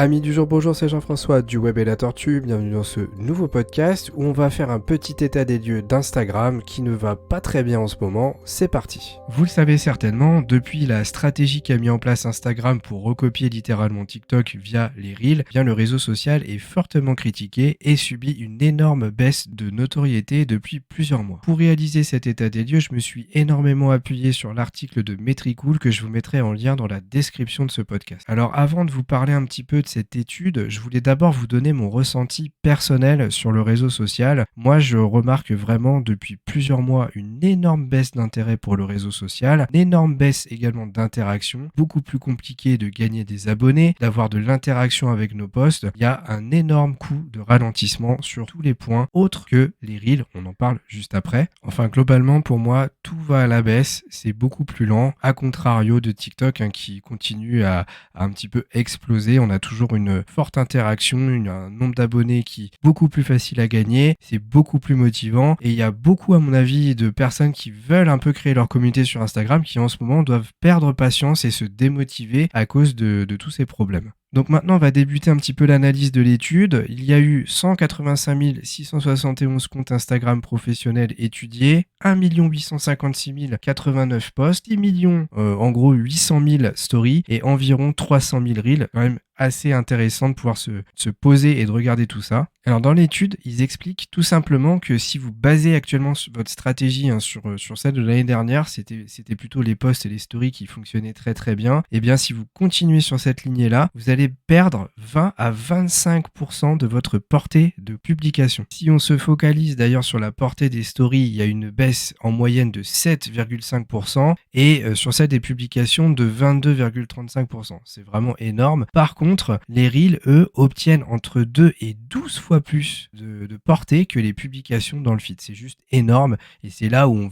Amis du jour, bonjour, c'est Jean-François du Web et la Tortue, bienvenue dans ce nouveau podcast où on va faire un petit état des lieux d'Instagram qui ne va pas très bien en ce moment, c'est parti. Vous le savez certainement, depuis la stratégie qu'a mis en place Instagram pour recopier littéralement TikTok via les Reels, bien le réseau social est fortement critiqué et subit une énorme baisse de notoriété depuis plusieurs mois. Pour réaliser cet état des lieux, je me suis énormément appuyé sur l'article de Metricool que je vous mettrai en lien dans la description de ce podcast. Alors avant de vous parler un petit peu de cette étude, je voulais d'abord vous donner mon ressenti personnel sur le réseau social. Moi, je remarque vraiment depuis plusieurs mois une énorme baisse d'intérêt pour le réseau social, une énorme baisse également d'interaction, beaucoup plus compliqué de gagner des abonnés, d'avoir de l'interaction avec nos posts. Il y a un énorme coup de ralentissement sur tous les points autres que les Reels, on en parle juste après. Enfin, globalement, pour moi, tout va à la baisse, c'est beaucoup plus lent, à contrario de TikTok qui continue à un petit peu exploser. On a toujours une forte interaction, un nombre d'abonnés qui est beaucoup plus facile à gagner, c'est beaucoup plus motivant et il y a beaucoup à mon avis de personnes qui veulent un peu créer leur communauté sur Instagram qui en ce moment doivent perdre patience et se démotiver à cause de tous ces problèmes. Donc maintenant, on va débuter un petit peu l'analyse de l'étude. Il y a eu 185 671 comptes Instagram professionnels étudiés, 1 856 089 posts, 10 millions, en gros 800 000 stories et environ 300 000 reels. Quand même assez intéressant de pouvoir se poser et de regarder tout ça. Alors dans l'étude, ils expliquent tout simplement que si vous basez actuellement votre stratégie sur celle de l'année dernière, c'était plutôt les posts et les stories qui fonctionnaient très très bien. Et bien si vous continuez sur cette lignée-là, vous allez perdre 20 à 25% de votre portée de publication. Si on se focalise d'ailleurs sur la portée des stories, il y a une baisse en moyenne de 7,5% et sur celle des publications de 22,35%. C'est vraiment énorme. Par contre, les Reels, eux, obtiennent entre 2 et 12 fois plus de portée que les publications dans le feed. C'est juste énorme et c'est là où on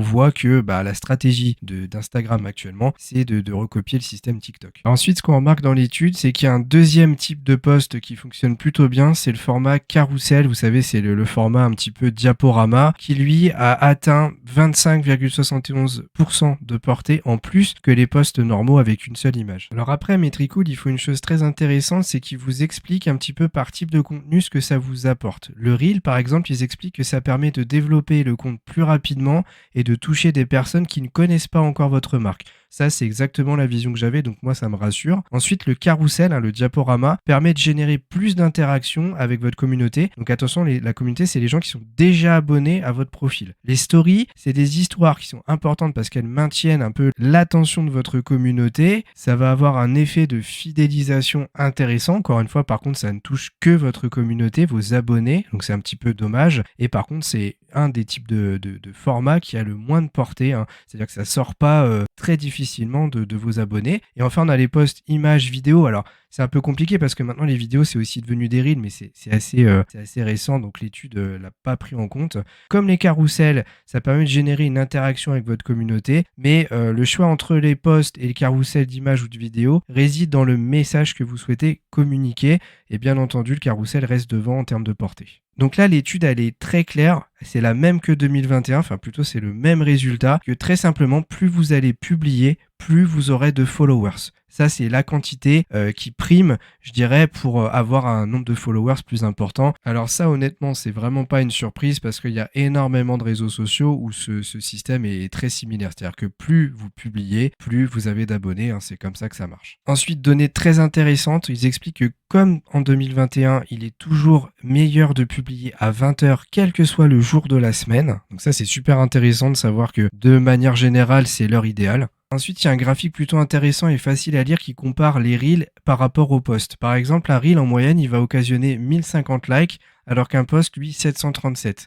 voit que la stratégie d'Instagram actuellement, c'est de recopier le système TikTok. Ensuite, ce qu'on remarque dans l'étude, c'est qu'il y a un deuxième type de post qui fonctionne plutôt bien, c'est le format carousel. Vous savez, c'est le format un petit peu diaporama qui, lui, a atteint 25,71% de portée en plus que les posts normaux avec une seule image. Alors après, Metricool, il faut une chose très intéressante, c'est qu'il vous explique un petit peu par type de contenu ce que ça vous apporte. Le Reel, par exemple, ils expliquent que ça permet de développer le compte plus rapidement et de toucher des personnes qui ne connaissent pas encore votre marque. Ça, c'est exactement la vision que j'avais, donc moi, ça me rassure. Ensuite, le carrousel, le diaporama, permet de générer plus d'interactions avec votre communauté. Donc attention, la communauté, c'est les gens qui sont déjà abonnés à votre profil. Les stories, c'est des histoires qui sont importantes parce qu'elles maintiennent un peu l'attention de votre communauté. Ça va avoir un effet de fidélisation intéressant. Encore une fois, par contre, ça ne touche que votre communauté, vos abonnés. Donc c'est un petit peu dommage. Et par contre, c'est un des types de formats qui a le moins de portée. C'est-à-dire que ça sort pas très difficilement de vos abonnés. Et enfin, on a les posts images, vidéos. Alors, c'est un peu compliqué parce que maintenant, les vidéos, c'est aussi devenu des reels, mais c'est assez récent, donc l'étude l'a pas pris en compte. Comme les carousels, ça permet de générer une interaction avec votre communauté, mais le choix entre les posts et les carousels d'images ou de vidéos réside dans le message que vous souhaitez communiquer. Et bien entendu, le carrousel reste devant en termes de portée. Donc là, l'étude, elle est très claire. C'est la même que 2021, enfin plutôt c'est le même résultat, que très simplement, plus vous allez publier, plus vous aurez de followers. Ça, c'est la quantité qui prime, je dirais, pour avoir un nombre de followers plus important. Alors ça, honnêtement, c'est vraiment pas une surprise parce qu'il y a énormément de réseaux sociaux où ce système est très similaire. C'est-à-dire que plus vous publiez, plus vous avez d'abonnés. C'est comme ça que ça marche. Ensuite, données très intéressantes, ils expliquent que comme en 2021, il est toujours meilleur de publier à 20h, quel que soit le jour de la semaine. Donc ça, c'est super intéressant de savoir que de manière générale, c'est l'heure idéale. Ensuite, il y a un graphique plutôt intéressant et facile à lire qui compare les Reels par rapport aux posts. Par exemple, un Reel en moyenne, il va occasionner 1050 likes, alors qu'un post, lui, 737.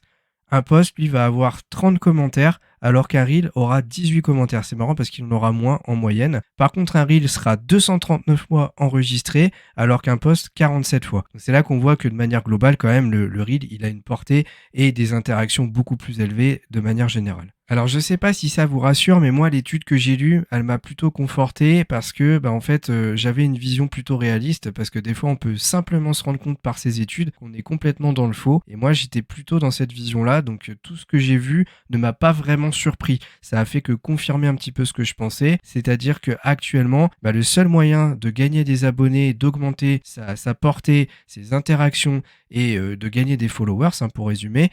Un post, lui, va avoir 30 commentaires, alors qu'un Reel aura 18 commentaires. C'est marrant parce qu'il en aura moins en moyenne. Par contre, un Reel sera 239 fois enregistré, alors qu'un post, 47 fois. Donc, c'est là qu'on voit que de manière globale, quand même, le Reel, il a une portée et des interactions beaucoup plus élevées de manière générale. Alors je sais pas si ça vous rassure, mais moi l'étude que j'ai lue, elle m'a plutôt conforté parce que en fait j'avais une vision plutôt réaliste parce que des fois on peut simplement se rendre compte par ces études qu'on est complètement dans le faux et moi j'étais plutôt dans cette vision-là donc tout ce que j'ai vu ne m'a pas vraiment surpris. Ça a fait que confirmer un petit peu ce que je pensais, c'est-à-dire que actuellement le seul moyen de gagner des abonnés, d'augmenter sa portée, ses interactions et de gagner des followers, pour résumer,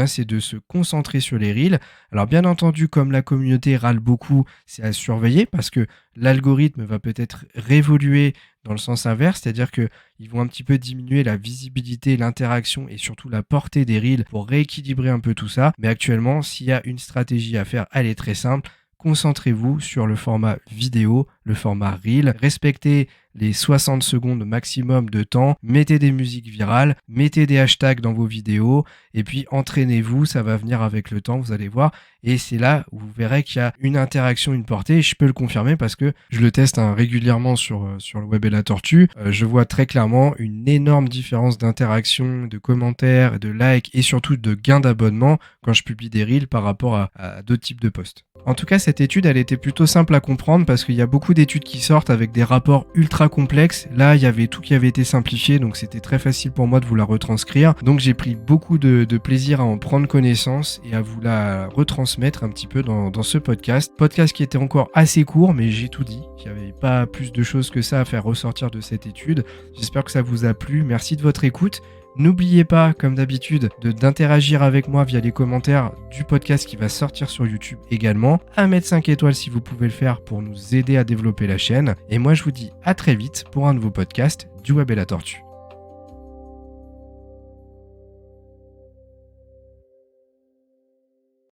c'est de se concentrer sur les reels. Alors bien entendu, comme la communauté râle beaucoup, c'est à surveiller parce que l'algorithme va peut-être réévoluer dans le sens inverse, c'est-à-dire qu'ils vont un petit peu diminuer la visibilité, l'interaction et surtout la portée des reels pour rééquilibrer un peu tout ça. Mais actuellement, s'il y a une stratégie à faire, elle est très simple. Concentrez-vous sur le format vidéo, le format reel. Respectez les 60 secondes maximum de temps. Mettez des musiques virales, mettez des hashtags dans vos vidéos et puis entraînez-vous, ça va venir avec le temps, vous allez voir. Et c'est là où vous verrez qu'il y a une interaction, une portée. Je peux le confirmer parce que je le teste régulièrement sur le web et la tortue. Je vois très clairement une énorme différence d'interaction, de commentaires, de likes et surtout de gains d'abonnement quand je publie des reels par rapport à d'autres types de posts. En tout cas, cette étude, elle était plutôt simple à comprendre parce qu'il y a beaucoup d'études qui sortent avec des rapports ultra complexes. Là, il y avait tout qui avait été simplifié, donc c'était très facile pour moi de vous la retranscrire. Donc j'ai pris beaucoup de plaisir à en prendre connaissance et à vous la retransmettre un petit peu dans ce podcast. Podcast qui était encore assez court, mais j'ai tout dit. Il n'y avait pas plus de choses que ça à faire ressortir de cette étude. J'espère que ça vous a plu. Merci de votre écoute. N'oubliez pas, comme d'habitude, d'interagir avec moi via les commentaires du podcast qui va sortir sur YouTube également. À mettre 5 étoiles si vous pouvez le faire pour nous aider à développer la chaîne. Et moi, je vous dis à très vite pour un nouveau podcast du Web et la Tortue.